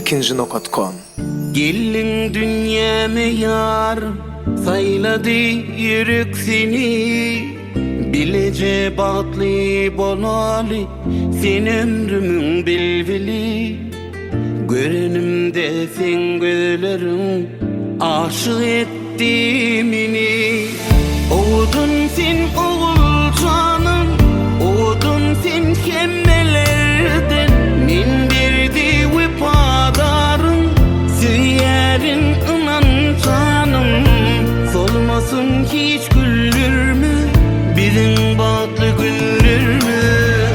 ilkinci.com. Gelin dünyame yar, sayladı yürek seni. Bilece batlı bolalı, sen ömrümün bilvili. Görenimde sen gözlerin, aşık etti beni. Oğudun sen oğul canım, oğudun sen kemmelerden. Min birdi vefadarın, süyerin inan canım. Solmasın hiç güldür mü, bizim batlı güldür mü?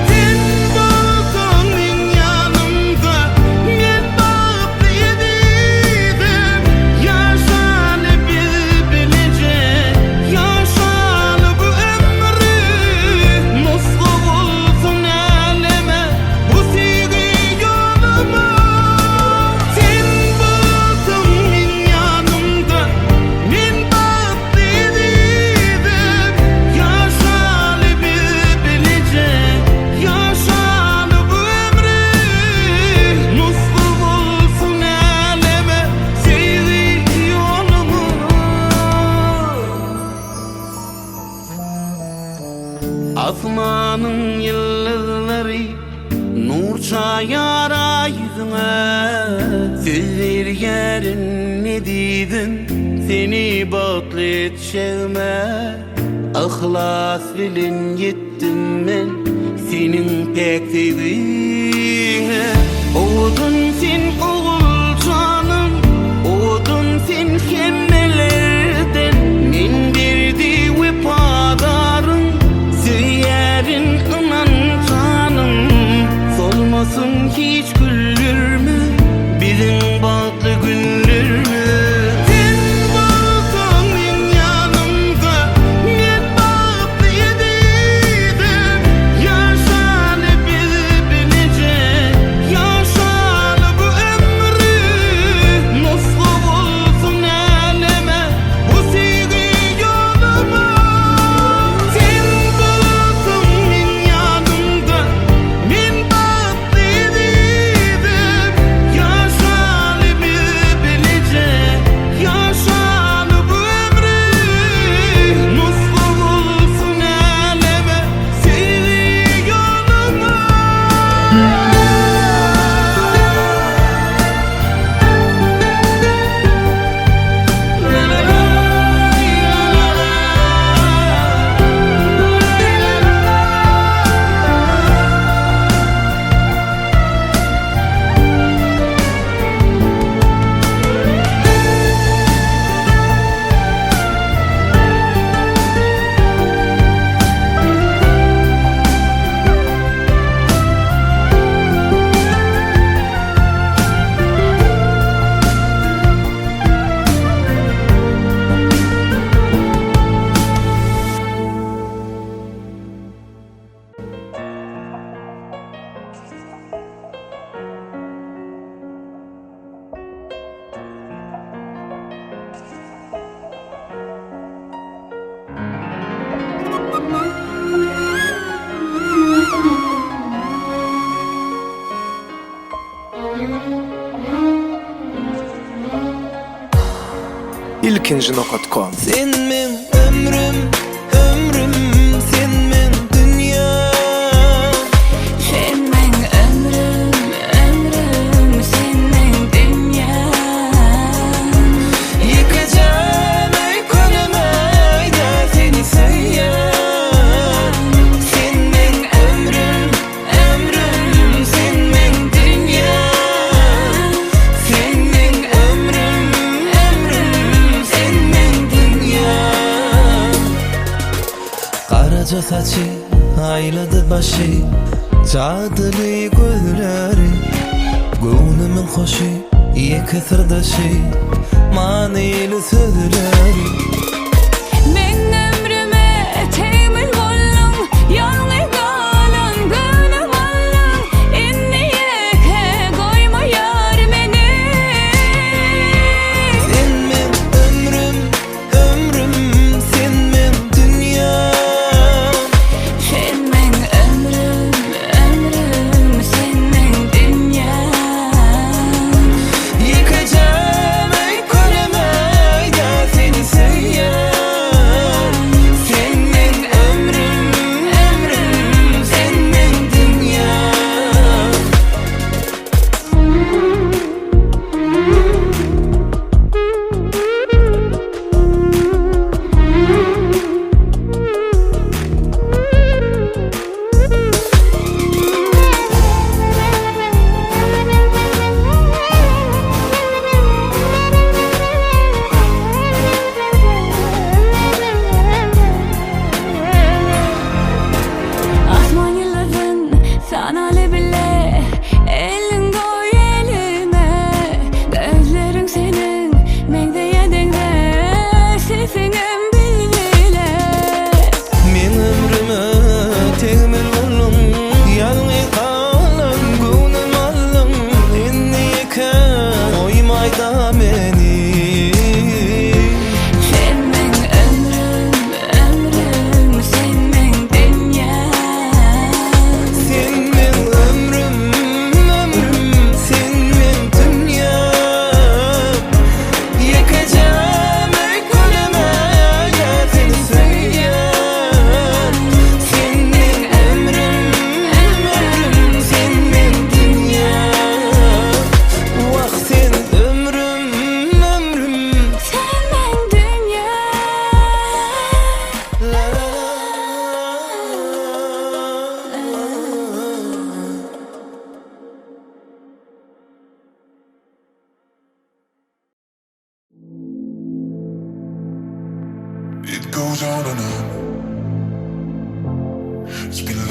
Sen bulsun yanımda, ben batlı yedim. Yaşalı bizi bilecek, yaşalı bu ömrü. Nasıl olsun eleme, bu sevgi yoluma. Sen bulsun yanımda, ben batlı yedim. Yaşalı bizi bilecek, yaşalı bu ömrü. Nasıl olsun eleme, sevgi yoluma. Asmanın yıldızları nur çayara yüzüne. Sözler yerin ne dedim, seni batlı etşevme. İhlas bilin yettim ben senin pek sevdiğine. Oğudun sen oğul canım, oğudun sen kemmelerden. Min birdi vefadarın, süyerin inan canım. Solmasın hiç güldür mü, bizim batlı güldür mü? Sen bulsun yanımda, ben batlı yedim. Yaşalı bizi bilecek, yaşalı bu ömrü. Nasıl olsun eleme, bu sevgi yoluma. Sen bulsun yanımda, ben batlı yedim. Yaşalı bizi bilecek, yaşalı bu ömrü. Nasıl olsun eleme, sevgi yoluma. ilkinci.com. Sen men ömrüm, ömrüm, sen men dünya. Sen men ömrüm, ömrüm, sen men dünya. Yıkacağım uykunumu da seni sayar. Sen men ömrüm, ömrüm, sen men dünya. Sen men ömrüm, ömrüm, sen men dünya. Karaca saçı ayladı başı, cadılı gözleri. Gönlümün hoşu, iki sırdaşı, manili sözleri. Men ömrüme temel bollun, yanı kalan gönül bollun. İnniyeke koyma yar beni. Sen men ömrüm, ömrüm, sen men dünya. Sen men ömrüm, ömrüm, sen men dünya.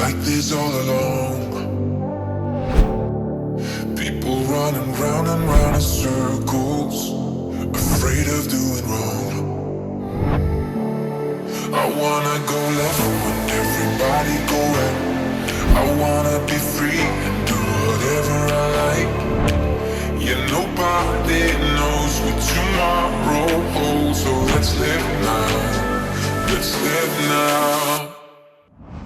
like this all along. People running round and round in circles, afraid of doing wrong. I wanna go left when everybody go right. I wanna be free and do whatever I like. Yeah, nobody knows what tomorrow holds, so let's live now. Let's live now.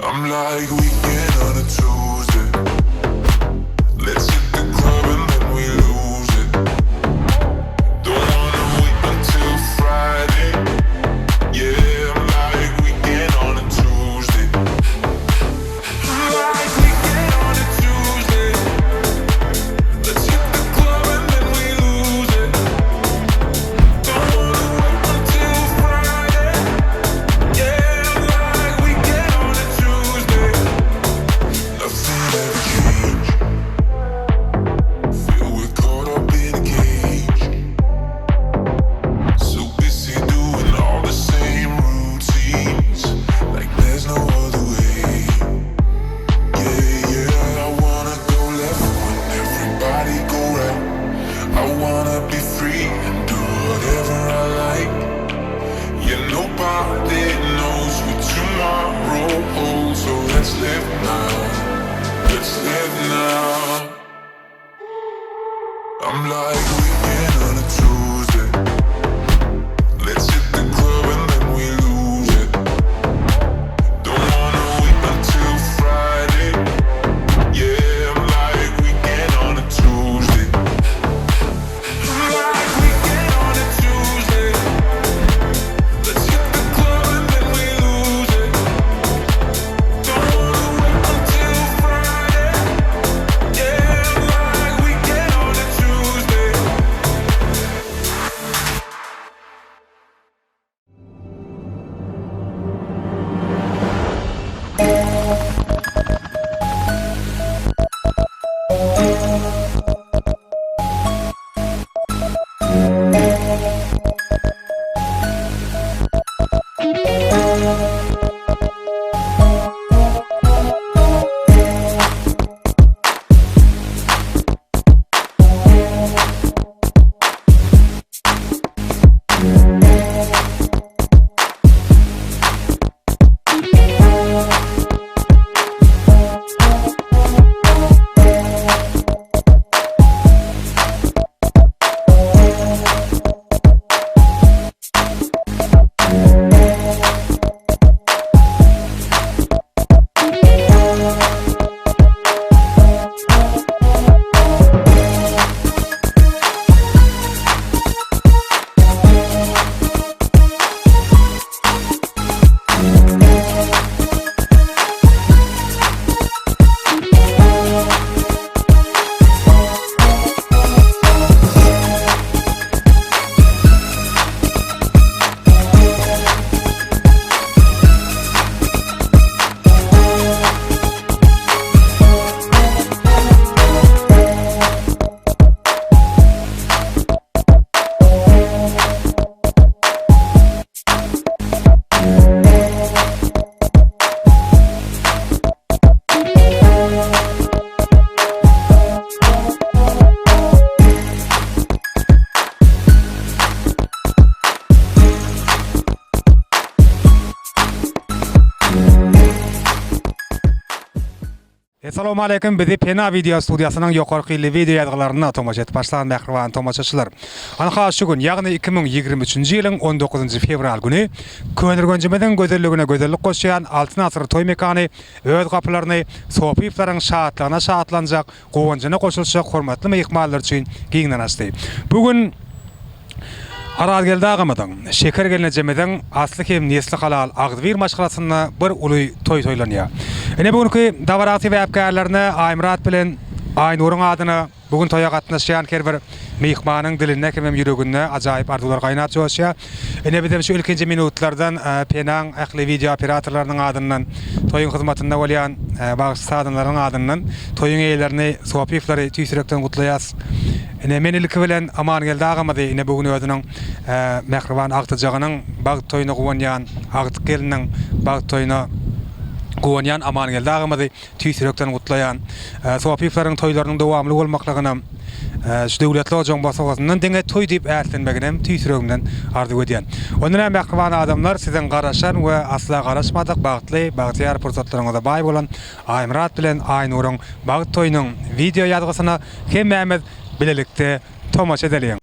I'm like weekend on a Tuesday. Let's hit the club and then we lose it. Don't wanna wait until Friday. Yeah, I'm like weekend on a Tuesday. I'm like weekend on a Tuesday. Let's hit the club and then we lose it. Don't wanna wait until Friday. Yeah, I'm like weekend on a Tuesday. Nothing ever changed. Feel we're caught up in a cage. So busy doing all the same routines, like there's no other way. Yeah, yeah, I wanna go left when everybody go right. I wanna be free and do whatever I like. Yeah, nobody knows what tomorrow holds, so let's live now. Let's live now. I'm like weekend on a Tuesday. Let's hit the club and then we lose it. Don't wanna wait until Friday. Yeah, I'm like weekend on a Tuesday. I'm like weekend on a Tuesday. Let's hit the club and then we lose it. Don't wanna wait until Friday. Yeah, I'm like weekend on a Tuesday. Assalomu alaykum. Bizi Pena video studiyasının yuqorqi video yadgılarını tomoşa etip başlayan məxrivan tomoşaçılar. Anqa şu gün, yağni 2023-cü ilin 19-cı fevral günü Könürgöncümedin gözelligine gözellik qoşayan Altın Asır toy mekanı öz qapılarını sopifların şahatlığına şahatlanacak, qoğuncuna qoşulacak hormatlı mehmanlar üçün kengden açtı. Bugün Arazgeldi ağamıdın, şeker geline cemedin aslı kem nesli halal Ağdivir maşgalasına bir uluy toy toylanıyor. Bugünkü davarati ve apkarlarını Aymurat bilen Aynur'un adını bugün toya qatnaşan her bir mehmanın diline kemem yüreğine acayip arzular qaynat joşya. Bizim şu ilkinci minutlardan Penang akli video operatorlarının adından toyun hizmetinde olayan bağışsadınların adından toyun eylerini sopifleri tüysürekten kutlayas. Men ilki bilen aman geldi ağamadı. Bugün özünün mehriban Ağtıcağının bağıt toyunu kuvanyan Ağtık gelinin bağıt toyunu Gowanyan aman geldi ağamadı tüysürekten kutlayan sopiflerin toylarının devamlı olmaklığına şu devletli ocağı basıqasından denge toy deyip ərtlenmeginem tüysürekten arzu ediyen. Ondan hem yakıvan adamlar sizin qaraşan ve asla qaraşmadık bağıtıyar fırsatlarına bay bolan Aymurat bilen Aynur'un bağıt toyunun video yazgısına hemmemiz bilelikte tomaş edelim.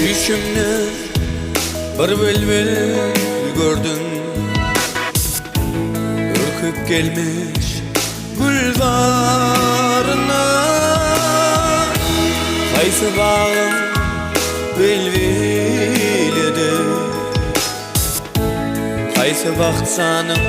Düşümde bir bülbül gördüm, ürküp gelmiş gül bağrına. Kaysı bağım bilbiledi, kaysı baksanım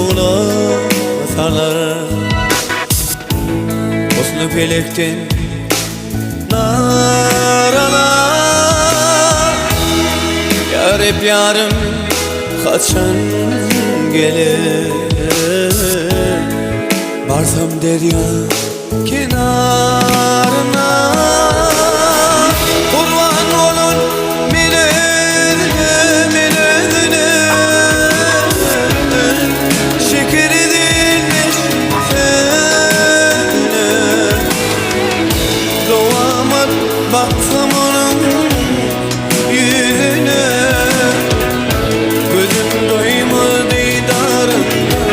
soğla salar Oslu pelekten naralar Yar hep yarım kaçan gelir Varsam derya kenarına Kurban olun minedine Şeker edilmiş sene Doğamat baksam onun yüzüne Gözüm doymaz didarına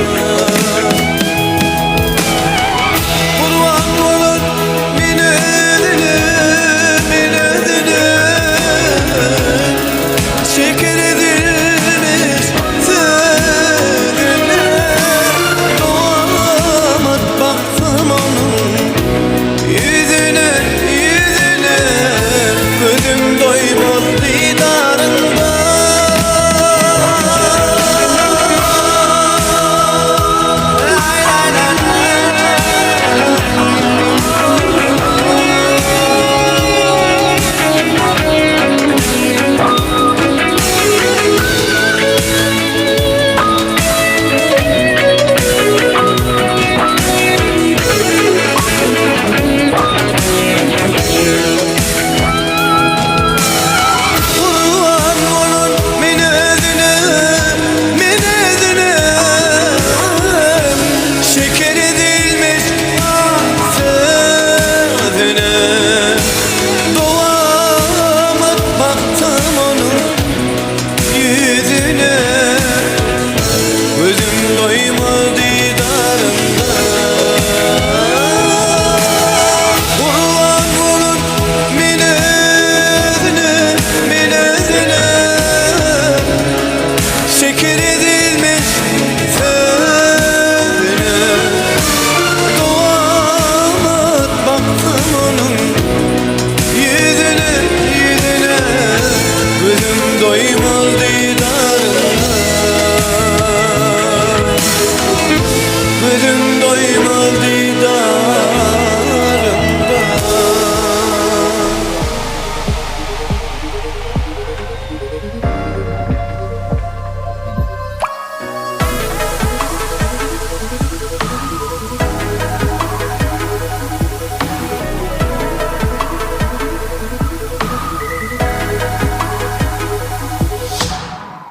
Kurban olun minedine Şeker edilmiş sözüne Doğamat baksam onun yüzüne Gözüm doymaz didarında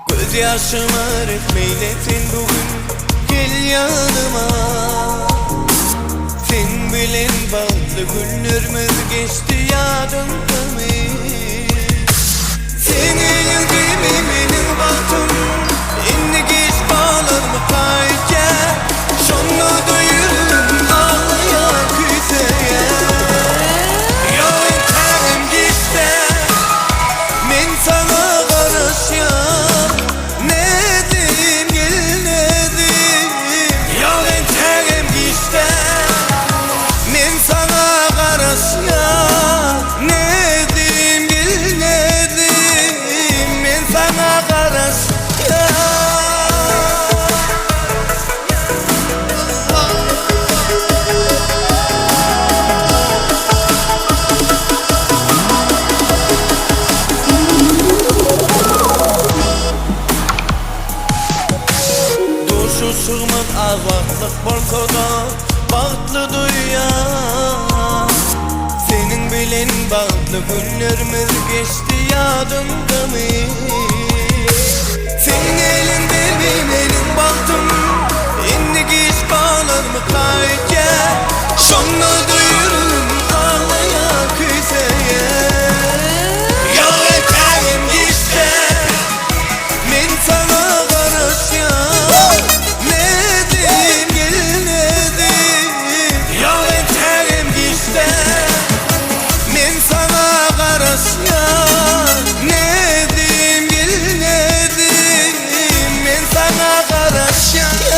Göz yaşıma meyletin bugün gel yanıma Sen bilen bağlı günlerimiz geçti yadımda mı? Sen elinde benim baktım Inni geç bağlar mı kayca Şonla doyurum ağlayan küseye Yolun terim geçti Men sana karışyam Ne diyeyim gel ne diyeyim Yolun terim geçti Men sana karışyam Ne diyeyim gel ne diyeyim Men sana karışyam Duşu sığmaz azatlık bolsa da Bağıtlı duya Senin bilen bağıtlı günlerimiz geçti yadımda mı? Senin elinde benim baktım Inni geç bağlar mı kayca Şonla duyurum ağlayan küseye Yol eterim geçti Men sana karışyam Ne diyeyim gel ne diyeyim Yol eterim geçti Men sana karışyam Ne diyeyim gel ne diyeyim Men sana karışyam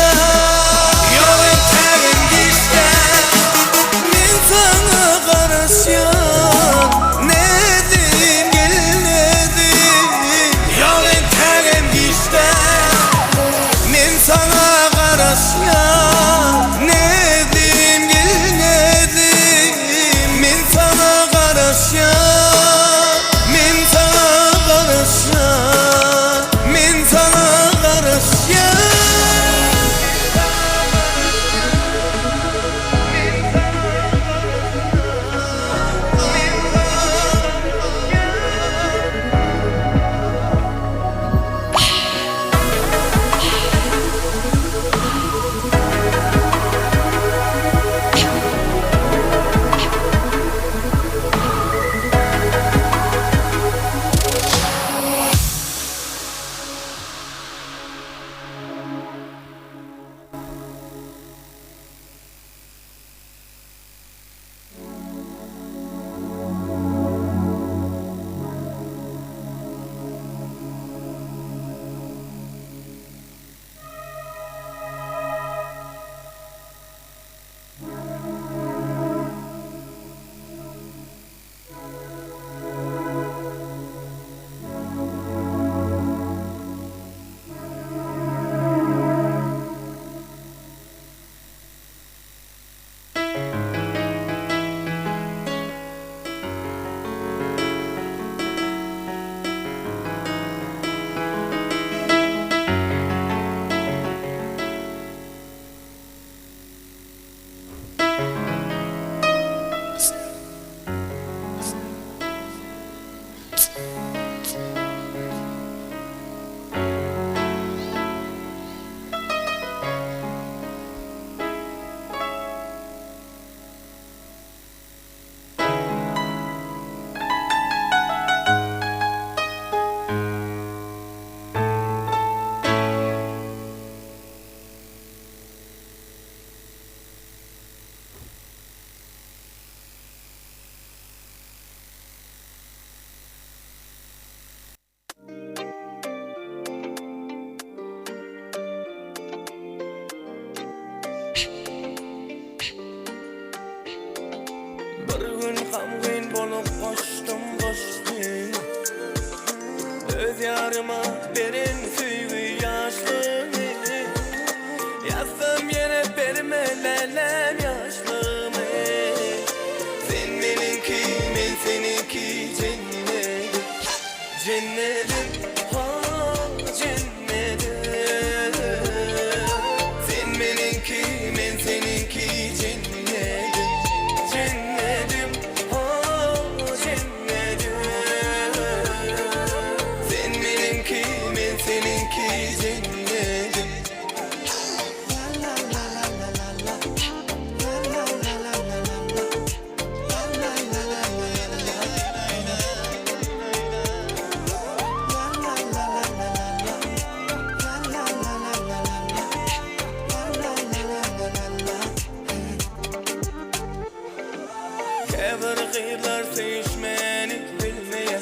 gıylar sevişmeni bilmeye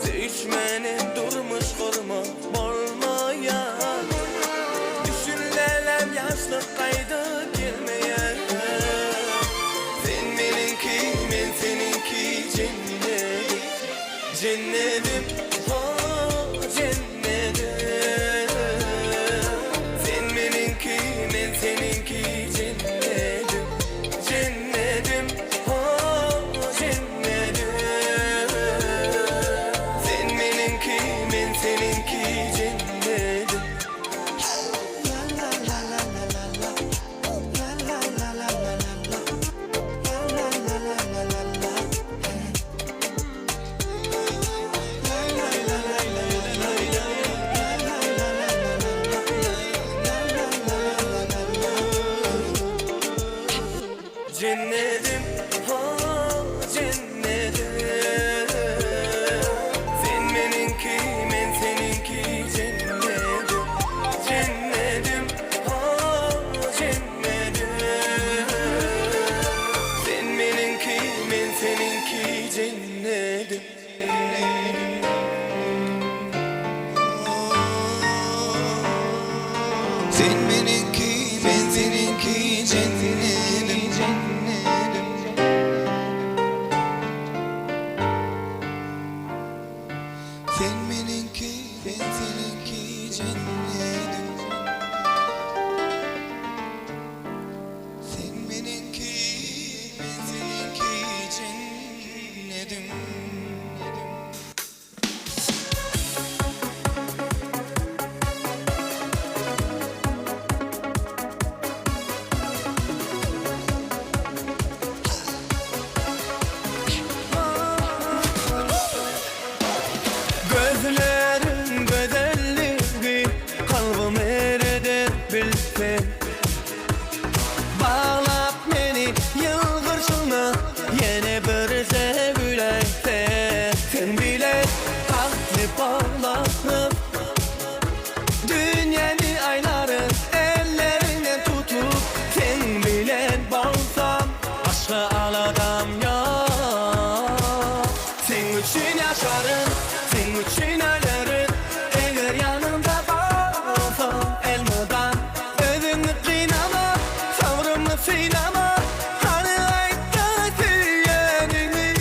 Sevişmeni durmuş kurma olmaya Düşünlelem yaşlık kaydı gelmeye Sen benimki men seninki cennetim Cennetim oh cennetim Sen benimki men seninki cennetim Cennetim oh cennetim Sen benimki men seninki cennetim Cennetim oh cennetim Sen benimki men seninki cennetim Cennetim oh cennetim Sen benimki men seninki cennetim Sen benimki men seninki cennetim Sen benimki ben seninki cennetim Sen benimki ben seninki cennetim Gözlerin güzelliği kalbim ereder bilsen Bağlap beni yılgırsına yine bir sevgüleysen Sen bile kalbimi bağlarım Dünyanı ayların ellerinden tutup Sen bile bağsam başka aladam yok Sen için yaşarım Sen için ölürüm Eğer yanımda kalsam elmadan Özünü kıynama Sabrımı sıynama Hani ayda yeğenimi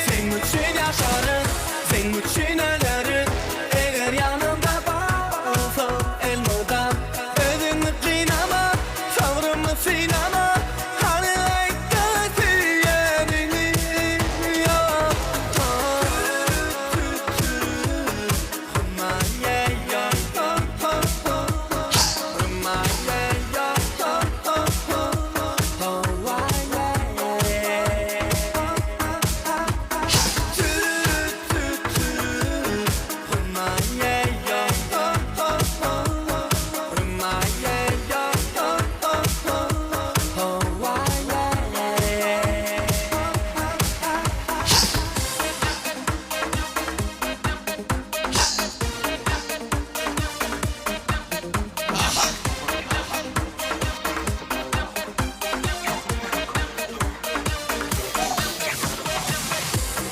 Sen için yaşarım Sen için ölürüm Eğer yanımda kalsam elmadan Özünü kıynama Sabrımı sıynama Hani ayda yeğenimi Yok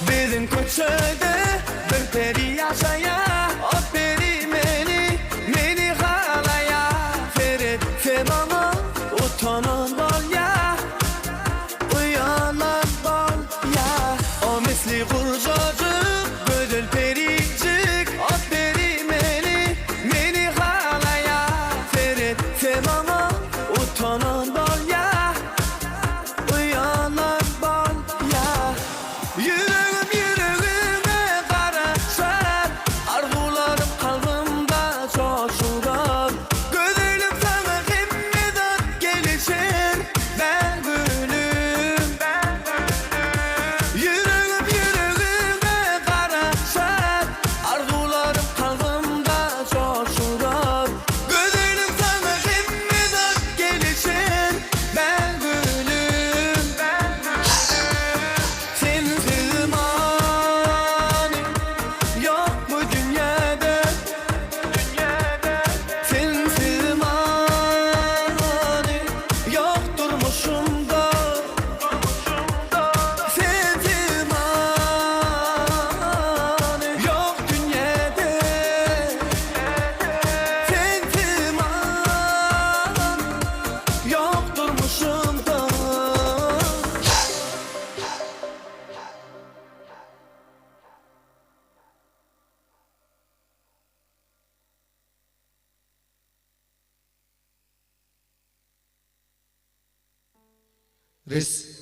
Bizim köşede bir peri yaşaya O peri beni halaya Ferit sevana utanan bal ya Uyanan bal ya O misli kurcacık güzel pericik O peri beni halaya Ferit sevana utanan bal ya Uyanan bal ya Yüreğime karışır Arzularım kalbimde coşuyor Gözlerim sana himmedan gelişir Ben gülüm Yüreğime karışır Arzularım kalbimde coşuyor Gözlerim sana himmedan gelişir Res.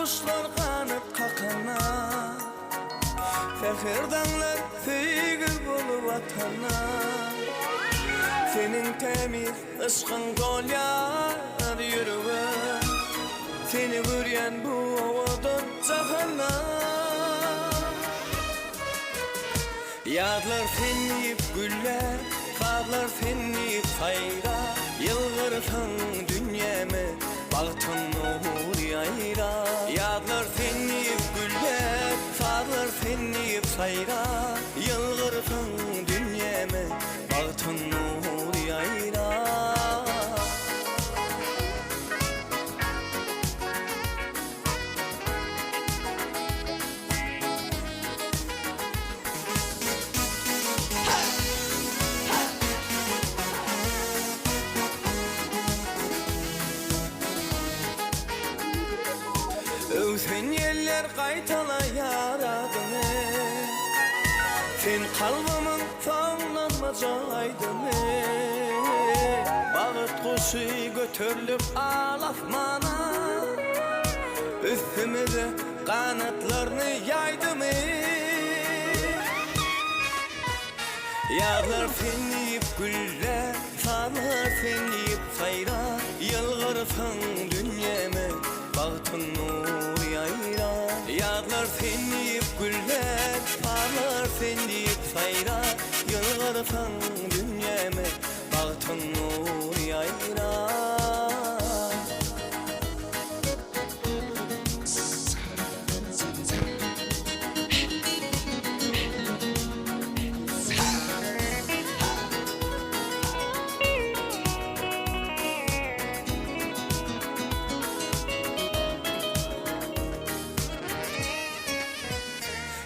kuşlar kanıp kakana Fehirdanlar feygir bolup atana Senin temiz ışkın dolyar yürüve Seni göryen bu ovadan cahana Yadlar senleyip güller Kadlar senleyip sayra Yılgırsan dünyeme Bağıtın nur yayra Yadlar senleyip güller Kadlar senleyip sayra Yılgırsan dünyeme Bağıtın nur yayra Sen yeller kaytala yaradını Sen kalbımın sağlanmacaydını Bağıt kuşu götürlüp alafmana Üstümüze kanatlarını yaydı mı Yağlar senleyip güller Sağlar senleyip sayra Yılgırsan dünyeme Bağıtın nur yayra Yağlar senleyip güller Sağlar senleyip sayra Yılgırsan dünyeme Bağıtın nur yayra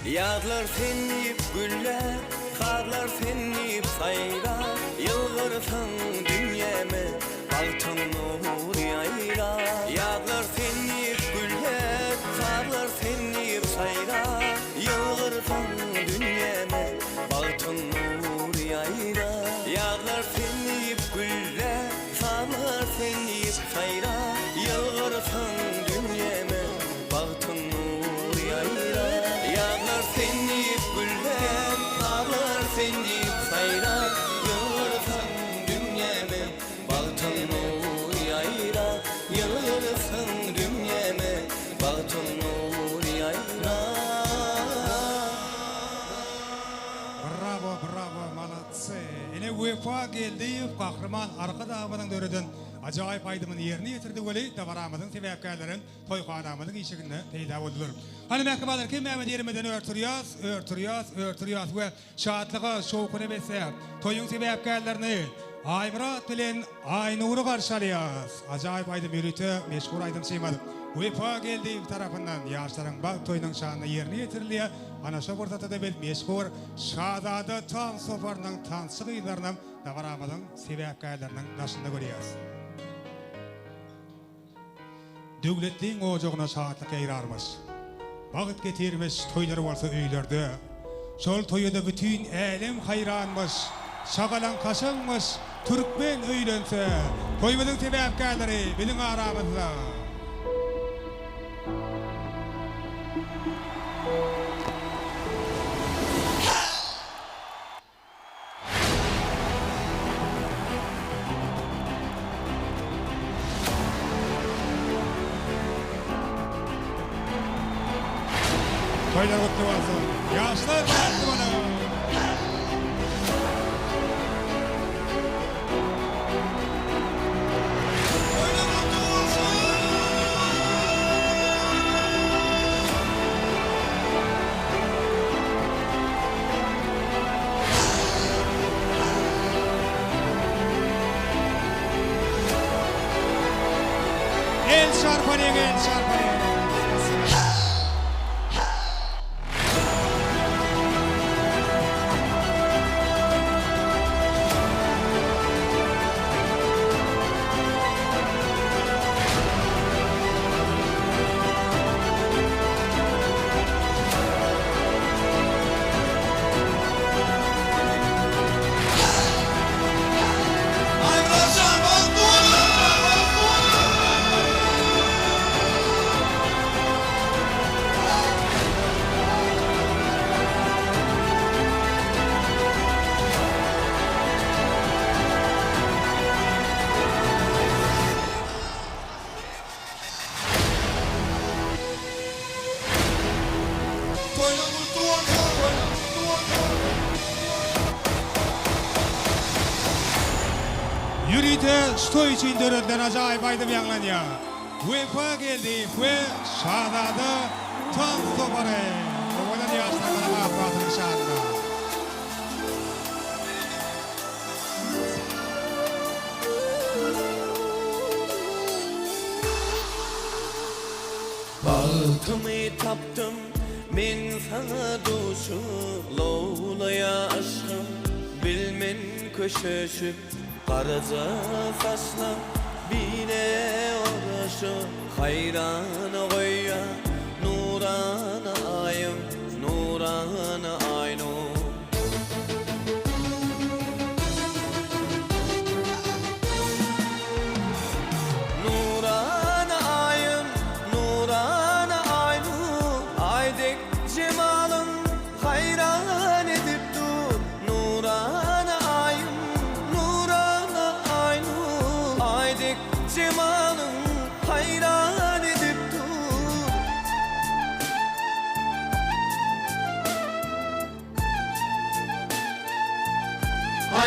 Yağlar senleyip güller Karlar senleyip sayra Yılgırsan dünyeme Bağıtın nur yayra Yağlar senleyip güller Karlar senleyip sayra Yılgırsan dünyeme Bağıtın nur yayra Yağlar senleyip güller Karlar senleyip sayra Yılgırsan dünyeme Bağıtın nur yayra Yağlar senleyip güller Dağlar senleyip sayra Yılgırsan dünyeme Bağıtın nur yayra Yılgırsan dünyeme Bağıtın nur yayra Bravo, bravo, malatsı. Ene UEFA geldi, kahraman arka dağımının dörüdün acayip aydımın yerini getirdi böyle tavaramızın sebepkarların toyxanamızın işiginde peyda oldular. Hani mehkebalar ki Mehmet yerimeden örtürüyaz ve şahatlığa şoğukunu bese toyun sebepkarlarını Aymurat bilen Aynur'u karşılayaz. Acayip aydım yürütü, meşgul aydım seymadım. UEFA geldi tarafından yaşların bak toyunun şanına yerini getiriliyor. Ana şu burada da bir meşgul Şazadı Tan Sofar'ın tansı kıyılarının tavaramızın sebepkarlarının başında görüyoruz. Dövletliğin ocağına şahatlık eyrarmış. Vakit getirmiş toyları varsa öylerde. Şol toyuda bütün elem hayranmış. Şagalan kaşanmış. Türkmen öylense. Toymudun sebepkarları bizim aramızda. Toylar kutlu olsun. Yaşlar kutlu olsun. El şarpanı, el şarpanı. Yürüte stoy için dörönden acayip aydım yanlanya. Vefa geldi ve şadadı tan topare. Ovadan yaşlarına mahfatın şanına. Balkımı taptım men sana duşu Lolaya aşkım bilmen köşeşip Karaca saçla bile uğraşı Hayrana koyya nurana ayım Nurana aynı Nurana ayım Nurana aynı Aydek cemalın hayran edip dur Nurana ayım Nurana aynı Aydek cemalın hayran edip dur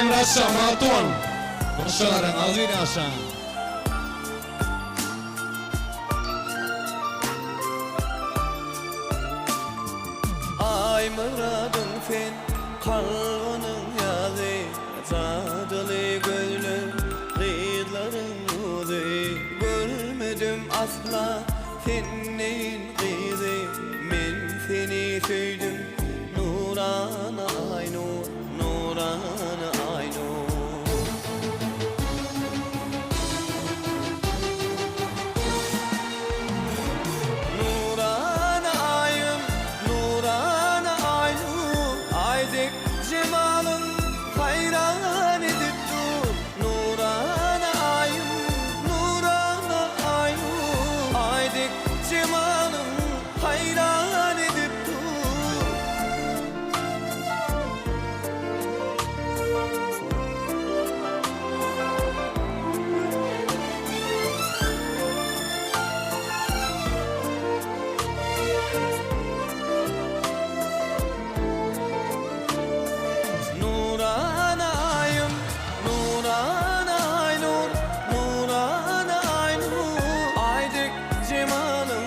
I'm Rasha Matuan. Konuşaların ağzıyla aşağı. Ay muradın sen kalbinin yazı Cadılı gönlüm kıyıların uzu Görmedim asla senin kızı Men seni söyledim Nurana aynı Nurana aynı Nurana ayım Nurana aynı Aydek cemalın hayran edip dur Nurana ayım Nurana aynı Aydek cemalın hayran edip dur Nurana ayım Nurana aynur Nurana aynur Aydek cemalın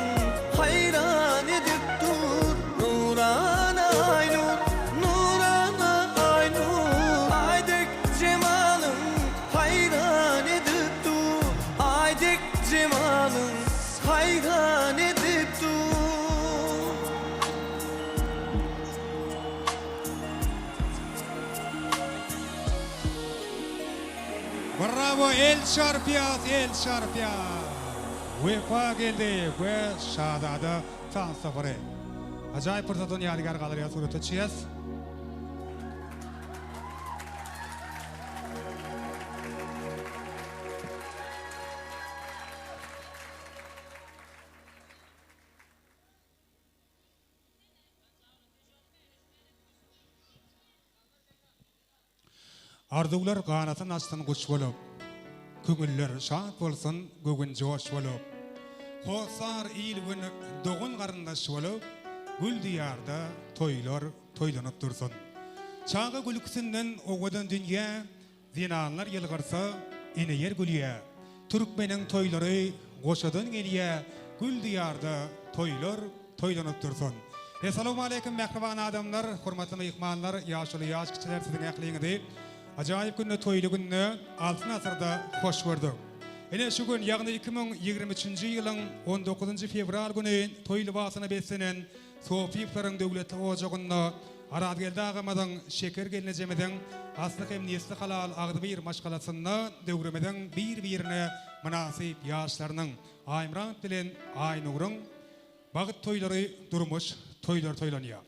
hayran edip dur Nurana aynur Nurana aynur Aydek cemalın hayran edip dur Aydek cemalın hayran edip dur Bravo El Şarpiyat, El Şarpiyat. Vefa geldi ve şadadı tan topare. Acayip fırsatın yadigar kalır surata çiyaz. Arzular kanatın açtın kuş bolup, köngüller şad bolsun gögün joş bolup, Hosar il gün doğun qarındaş bolup, gül diyarda toylar toylanıp dursun. Çağı gülüksünden oğudan dünya, zinanlar yılgarsa ine yer gülüye. Türkmenin toyları goşadan geliye, gül diyarda toylar toylanıp dursun. Esselamu aleyküm mehriban adamlar, hurmatlı mehmanlar, yaşlı yaş kişiler sizin ekliğinizi. Acayip günde toylu günde altın asırda hoş gördük. Ene şu gün yani 2023 yılın 19 fevral günü toy libasına beslenen Sofiyiplerin devleti ocağında arad geldi ağamadan şeker gelinecemeden aslı emniyetli halal ağdı bir maşgalasında devremeden bir-birine münasip yaşlarının aymran bilen aynurun bağıt toyları durmuş toylar toylanıyor.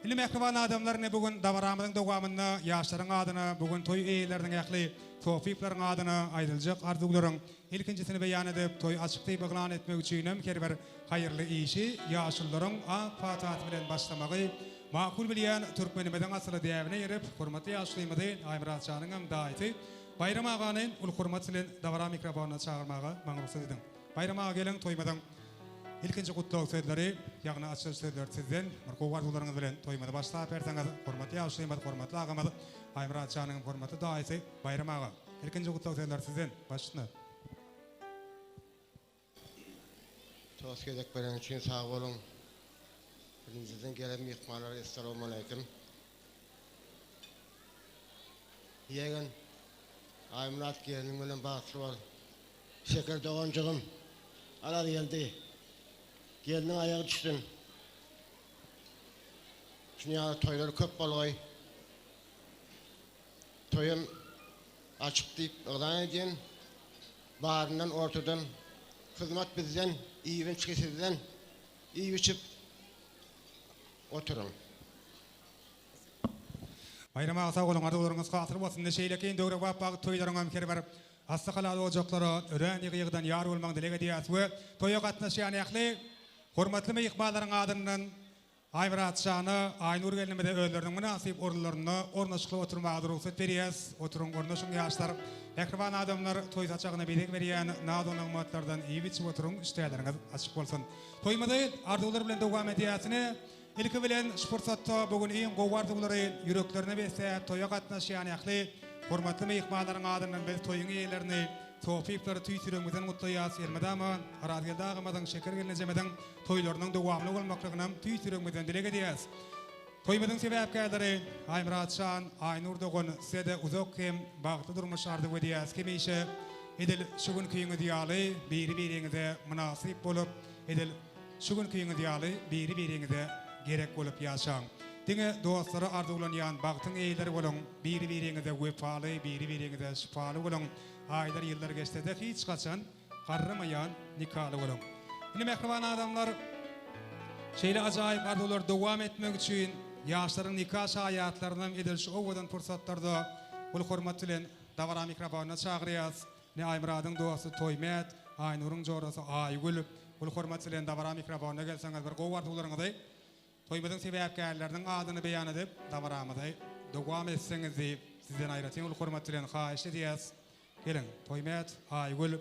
İli mehriban adamlar ne bugün davaramızın devamında yaşların adına bugün toy eylerden yakli Sofiyiplerin adına ayrılacak arzuların ilkincisini beyan edip toy açıklayıp ilan etmek için kerber hayırlı işi yaşlıların fatat bilen başlamağı makul bilen Türkmenimeden asılı devine yerip hurmatlı yaşlıyımızı Aymurat Şah'ın hem daiti Bayram Ağa'nın ul hurmat ile davara mikrofonuna çağırmağı bana ruhsat edin. Bayram Ağa gelin toymadan İlkinci kutlu sözleri, ýagny açyl sözler sizden, bir arzuwlaryňyz bilen toýmady başlap berseňiz, hormatly ýaşaýmady, hormatly agamy, Aýmurat Şanyň hormatly daýysy Bayram aga. İlkinci kutlu sözler sizden, başlyny. Toos gedek beren için sağ olun. Birinizden gelen mihmanlar, esselamu aleyküm. Yeğen, Aýmurat gelin bilen bağışlı ol. Şeker doğancığım, alar geldi. Gelinin ayağı düştün. Dünyada toyları köp bolgoy. Toyun açık deyip ılan edin. Bağrından, ortadan, hizmet bizden, iyi vinç kesizden, iyi içip oturun. Bayram aga sağ olun, arzuwlaryňyz hasyr bolsun. Neşeýlekin döwre bap bagy toýlaryňam keri berip, hassa halady ojaklary ören ýygydan ýar bolmaň dilege diýäs we toýa gatnaşýan ähli hormatly mehmanlaryň adyndan Aýmurat Şany, Aynur gelinmede özleriniň münasip orunlaryna ornaşykly oturmagy ruhsat berýäs. Oturun gornaşyň ýaşlar, ähriban adamlar toý saçagyna bedek berýän nadanyň matlardan iyi biçip oturun, işleriniz açyk bolsun. Toýmady arzuwlar bilen dowam edýäsini ilki bilen şu fursatda bugün iň gowardylary ýüreklerine besäp toýa gatnaşýan ähli hormatly mehmanlaryň adyndan biz toýuň ýerlerini Tawfyklary tüýsürüňizden mutlaýas elmedama aradylda agamadan şeker gelinjemeden toýlarynyň dowamly bolmaklygyny tüýsürüňizden dilek edýäs. Toýmadyň sebäpkärleri Aýmurat Şan, Aynur dogan sede uzak hem bagty durmuş ardy edýäs kemeýşe edil şu gün kıyıňyz ýaly biri-biriňize münasip bolup edil şu gün kıyıňyz ýaly biri-biriňize gerek bolup ýaşaň. Diňe dostlary arzuwlanýan bagtyň eýleri bolun, biri-biriňize wefaly, biri-biriňize şifaly bolun. Aýlar ýyllar geçse de hiç gaçan garramaýan nikaly bolun. Ine mehriban adamlar şeýle ajaýyp arzuwlar dowam etmek üçin ýaşlaryň nikah şaýatlaryny edilşi owadan pursatlarda bul hormat bilen dawara mikrofona çagyrýas. Ne Aýmuratyň dowasy Toýmat, Aynur'un jorasy Aýgül bul hormat bilen dawara mikrofona gelseňiz bir gowy arzuwlaryňyzy toýmadyň sebäpkärleriniň adyny beýan edip dawaramyzy dowam etseňiz diýip sizden aýratyn bul hormat bilen haýyş edýäs. Gelin, Toýmat, Aýgül,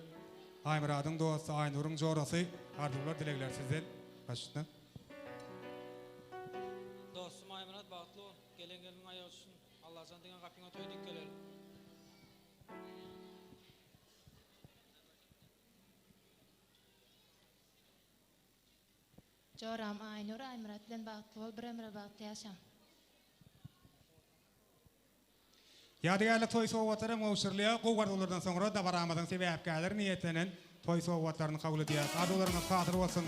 Aýmuratyň dowasy Aynur'un jorasy arzuwlar dilekler sizden başlyny. Dostum Aýmurat bagtly ol. Gelin ayağı düşsün. Allah'tan diňe gapyňa toýdyk geleli. Joram Aynur Aýmurat bilen bagtly bol bir ömre bagtly ýaşaň. Ýadygarlyk toý sowgatary mowşurlya gowardlardan soňra dawaramyzyň sebäpkärleri niýetinen toý sowgatlaryny kabul edýäs. Arzuwlaryňyz hatyr bolsun.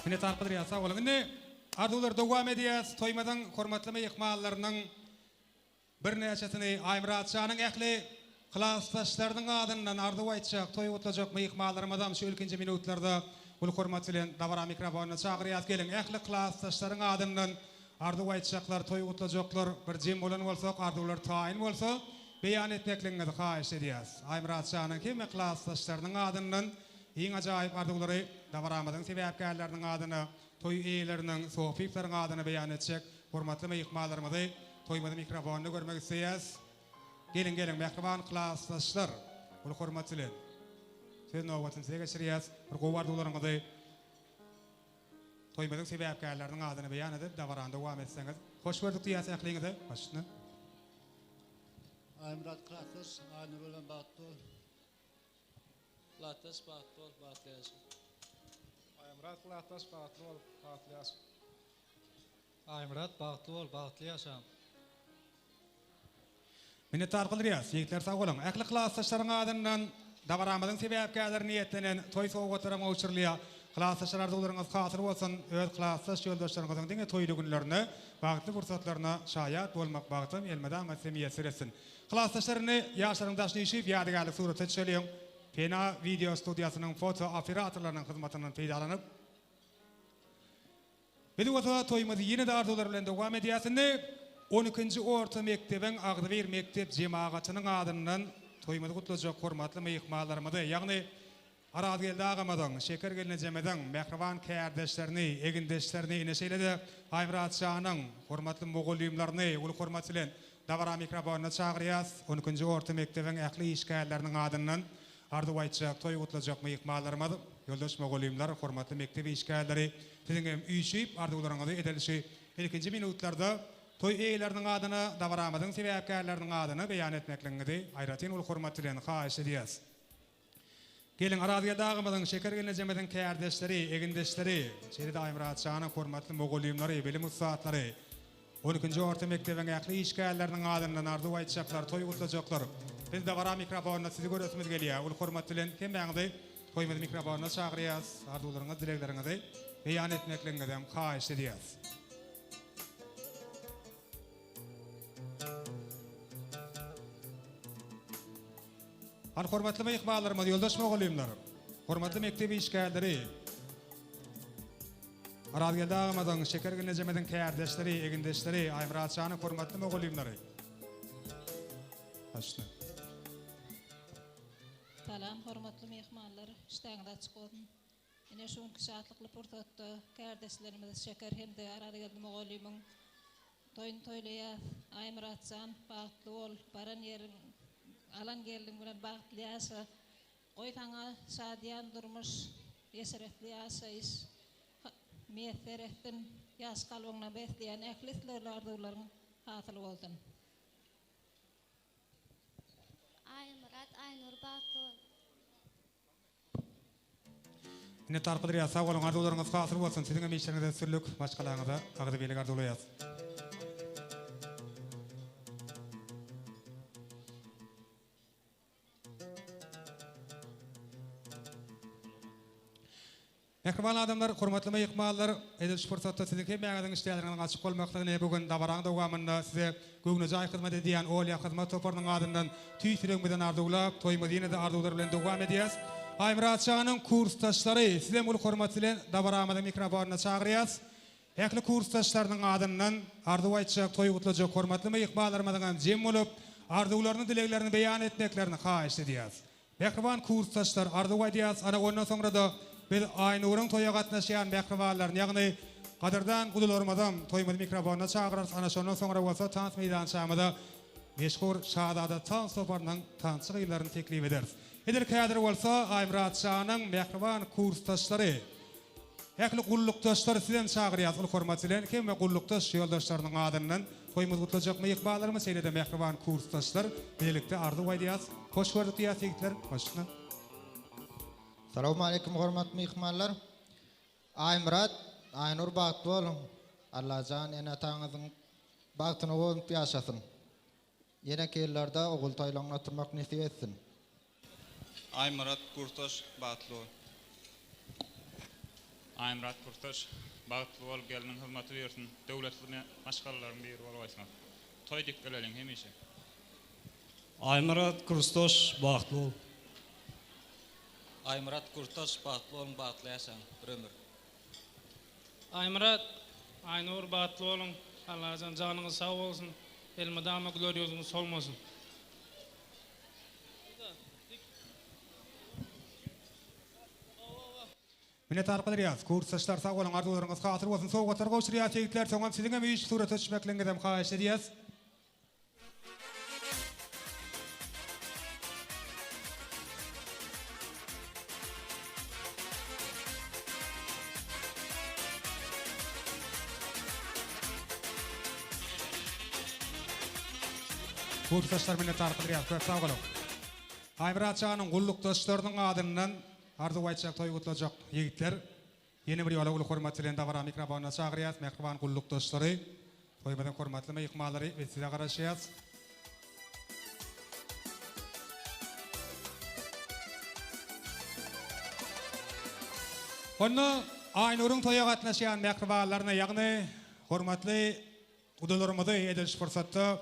Mine tarqydyr ýa sag bolun. Indi arzuwlar dowam edýäs. Toýmadyň hormatly mehmanlarynyň bir näçesini Aýmurat Şanyň ähli klassdaşlarynyň adyndan arzuw aýtjak, toý otlajak mehmanlarymyzam şu ilkinji minutlarda bul hormat bilen dawara mikrofona çagyrýas. Gelin ähli klassdaşlaryň adyndan arzuw aýtjaklar, toý otlajaklar, bir jem bolan bolsak, arzuwlar taýin bolsa beýan etmekligiňizi haýyş edýäs. Aýmurat Şanyň kim klassdaşlarynyň adyndan iň ajaýyp arzuwlary dawaramyzyň sebäpkärleriniň adyny, toý eýleriniň, sofyklaryň adyny beýan etjek. Hormatly mehmanlarymyzy toýmady mikrofonyny görmek isleýäs. Gelin mehriban klassdaşlar, bul hormat bilen söz nowbatyny size geçirýäs. Bir gowy arzuwlaryňyzy toýmadyň sebäpkärleriniň adyny beýan edip dawaranda dowam etseňiz, hoş gördük diýäs ähliňize. Başlyny. Aýmurat klassdaş, Aynur bilen bagtly ol. Latas bagtly ol, bagtly ýaşaň. Aýmurat klassdaş bagtly ol, bagtly ýaşaň. Aýmurat bagtly ol, bagtly ýaşaň. Mine tarqydyr ýas, ýigitler sag bolun. Ähli klassdaşlaryň adyndan dawaramyzyň sebäpkärleri niýetinen toý sowgatlaryň mowşurlya klassdaşlar arzuwlaryňyz hasyr bolsun. Öz klassdaş ýoldaşlaryňyzyň diňe toýly günlerini, bagtly fursatlaryna şaýat bolmak bagtym elmedam meslemiyet etsin. Klassdaşlaryny ýaşlaryň daşnyşyp ýadygarlyk suratda çelýän Pena video studiýasynyň foto operatorlarynyň hyzmatynyň peýdalanyp Bedi wata toýmady ýene de arzuwlar bilen dowam edýäsinde 12-nji orta mektebiň Agdyber mektep jemagatynyň adyndan toymady gutlajak hormatly mehmanlarymyzy, ýagny Araz geldi ağamadan, şeker geline jemeden, mehriban kärdeşlerini, egindeşlerini ineşeyledi. Aymrat Şahanyň hormatly mogollymlaryny, ul hormat bilen Davara mikrofonuna çağırýas. 12-nji orta mektebiň ähli işgärleriniň adyndan ardy aýtjak, toý gutlajak mehmanlarymyz, ýoldaş mogollymlar, hormatly mektebi işgärleri, siziň üýşip ardygularyňyzy edilişi ilkinji minutlarda toý eýleriniň adyny, Davaramyzyň sebäpkärleriniň adyny beýan etmekliňizi aýratyn ul hormat bilen haýyş edýäs. Gelin araziga dağımadan şeker geline jemeden kärdeşleri, egindeşleri, şeride Aymrat Şahanyň hormatly mogollymlary, bilim ustatlary, 12-nji orta mektebiň ähli işgärleriniň adyndan ardy aýtjaklar, toý gutlajaklar. Biz de Davara mikrofonuna sizi görüsimiz gelýär. Ul hormat bilen kemmäňizi toýmady mikrofonuna çağırýas, ardylaryňyzy, dilekleriňizi beýan etmekliňizi haýyş edýäs. Hormatly mehmanlarymyz, ýoldaş mogollymlar, hormatly mektebi işgärleri, Araz geldi ağamadan şeker geline jemeden kärdeşleri, egindeşleri, Aymrat Şahanyň hormatly mogollymlary. Başla. Salam, hormatly mehmanlar, iştäňiz açyk bolsun. Ine şu şatlykly pursatda kärdeşlerimiz şeker hemde Araz geldi mogollymyň toýun toýlaýar. Aymrat Şahan bagtly bol, baran ýeriň alan geldiň bilen bagtly ýaşa. Goý taňa şadýan durmuş, ýeseretli ýaşaýyş. Mehterettin yaş kalwňa besleýän ählislerle arzuwlaryň hasyl bolsun. Aymrat Aynur Batol. Ine tarpydyr ýa sag bolan arzuwlaryňyz hasyl bolsun. Siziň emişleriňizde sürlük, başgalaryňyza agdy beýlik arzuwlaýas. Mehriban adamlar, hormatly mehmanlar, edil şursatda siziň kemmäňiziň işleriniň açyk bolmaklygyny bugün Davaraň dowamynda size göwnüje hyzmat edýän Olya hyzmat toparynyň adyndan tüýsüreňizden arzuwlap, toýmadyny da arzuwlar bilen dowam edýäs. Aymrat Şahanyň kursdaşlary, size ul hormat bilen Davaramyzyň mikrofonuna çağırýas. Ähli kursdaşlarynyň adyndan arzuw aýtjak, toý gutlajak hormatly mehmanlarymyzyň jem bolup, arzuwlaryny, dileklerini beýan etmeklerini haýyş edýäs. Mehriban kursdaşlar, arzuw aýdýas, ana ondan soňra da biz Aynurun toýa gatnaşýan mehribanlaryny, ýagny gaderdan gudularymyzdan toýmady mikrofonuna çağırarys. Ana şondan soňra bolsa tans meýdançamyda meşhur Şahzada Tans toparynyň tansy gyýlaryny teklip ederiz. Edir kädir bolsa Aymrat Şahanyň mehriban kursdaşlary, ähli gullukdaşlary sizden çağırýas. Ul hormat bilen kemme gullukdaş ýoldaşlarynyň adyndan toýmady gutlajak mehmanlarymyz seýlede mehriban kursdaşlar birlikde arzuw aýdýas. Hoş gördük diýäs ýigitler. Başla. Assalamu alaikum hormatly mehmanlar. Aymrat Aynur Batol. Allahjan ene taňyzyň bagtyny goýup ýaşasyn. Ýene kellarda ogul toýlaryny oturmak nesip etsin. Aymrat Kurtaş Batol. Aymrat Kurtaş Batol geliniň hürmeti bersin. Döwletine maşgalaryny bir bolýasyn. Toý dikkelerin hemişe. Aymrat Kurtaş Batol. Aymrat Kurtaş Batol bagtly ýaşaň bir ömür. Aymrat Aynur Batoloň Allah'ın janyňyz sag bolsun, elmadama güler ýüzüňiz solmasyn. Mine tarpydyr ýaz, kursdaşlar sag bolan arzuwlaryňyz hasyl bolsun. Sowgatlar goşurýar ýigitler, soňam siziň hem iş surata düşmekliňizden haýyş edýäs. Kursdaşlar mine tarpydyr ýaz, köp sag bolun. Aymrat Şahanyň gullukdaşlarynyň adyndan arzuw aýtjak, toý gutlajak ýigitler, ýene bir ýola ul hormat bilen Davara mikrofonuna çağırýas. Mehriban gullukdaşlary, toýmadan hormatly mehmanlary we size garaşýas. Onu Aynurun toýa gatnaşýan mehribanlaryna, ýagny hormatly gudalarymyzy edil şursatda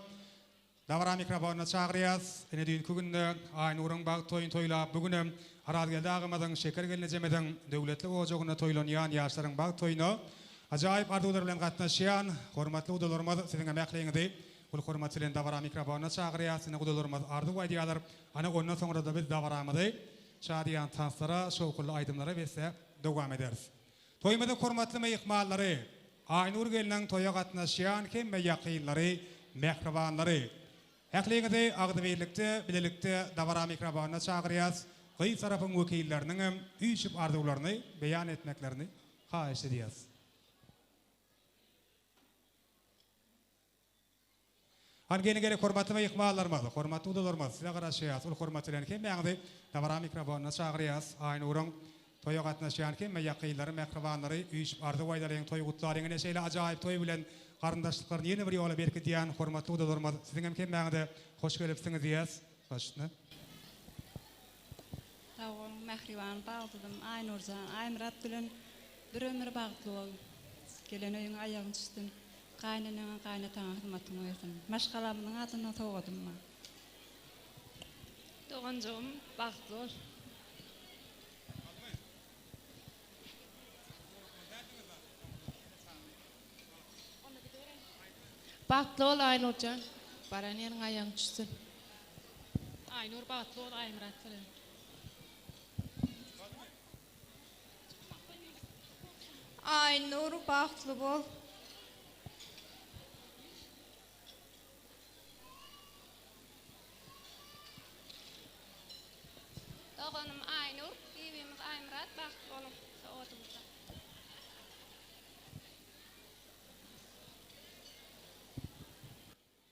Davara mikrofonuna çağırýas. Ene düýünki günde Aynurun bag toýun toýlap, bugünem Araz geldi ağamadan şeker geline jemeden döwletli ojagyna toýlanýan ýaşlaryň bag toýuny ajaýyp arzuwlar bilen gatnaşýan hormatly gudalarymyz siziň ämekliňizde Ul hormat bilen dawara mikrofonna çağırýasyny gudalarymyz ardy waýdýalar. Ana ondan soňra da biz dawaramyzy şadiýan tanslara, şowkully aýdymlara berse dowam ederiz. Toýmada hormatly meýhmanlary, Aynur gelinen toya gatnaşýan hemme ýakynlary, mehribanlary. Häkligide agdybirlikde, bilelikde dawara mikrofonna çağırýas. Gyýy tarapyň wekilleriniň hem üýşip arzuwlaryny beýan etmeklerini haýyş edýäs. Hangene gerek hormatly meýhmanlarymyz, hormatly udalarymyz, size garaşýas, ul hormat bilen hemmeňizi dawara mikrofonna çağırýas. Aynurun toya gatnaşýan hemme ýakynlary, mehribanlary, üýşip arzuw aýdalaryň toy gutlaryny neşeýle ajaýyp toy bilen garyndaşlyklaryny ýene bir ýola berkitýän hormatly udalarymyz, siziň hem hemmeňizi hoş gelipsiňiz diýäs. Başna. Tawon mehriban bağladım Aynurjan, Aymrat bilen bir ömür bagtly bol. Gelen öýüň aýagyny düşdüm. Gaýnanyň gaýnataňa hyrmatyny berdim. Maşgalamynyň adyna togadym. Doğanjom bagtly bol. Bagtly bol Aynurjan. Baranyň aýagyny düşdüm. Aynur bagtly bol Aymrat bilen. Aynur bagtly bol. Doğanım Aynur, evimiz Aymrat bagtly bolup oturmuşlar.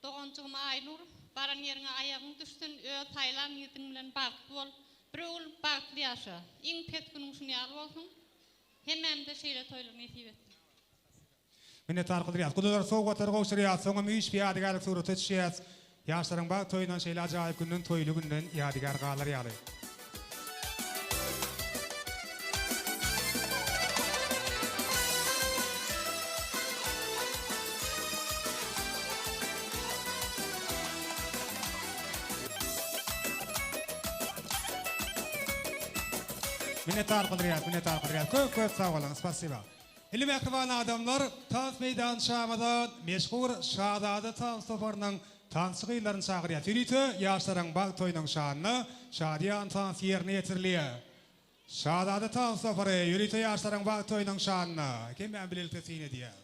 Doğançığım Aynur, baran yerine ayağın düştün, taylan yedin bilen bagtly bol. Bir ol bagtly ýaşa. Iň petgünüň şunu ýaly bolsun. Hemmem de şeýle toýlaryny ýetip etdi. Minnet arqydyrýas. Gudalar sowgatar gowşurýas, soňa müýüş ýadygarlyk surat etýäs. Ýaşlaryň bag toýundan şeýle ajaýyp günden toýly günden ýadygar galar ýaly. Minnet arqydyrýas. Köp sag bolun, spasiba. Ili mehriban adamlar, tas meydan şamada meşhur Şahzada Tansofarynyň tansygylaryny çağırýar. Ýürüýte ýaşlaryň bag toýunyň şanyny şadiýan tans ýerine ýetirilýär. Şahzada Tansofary ýürüýte ýaşlaryň bag toýunyň şanyny kim bilen bililtesini diýär.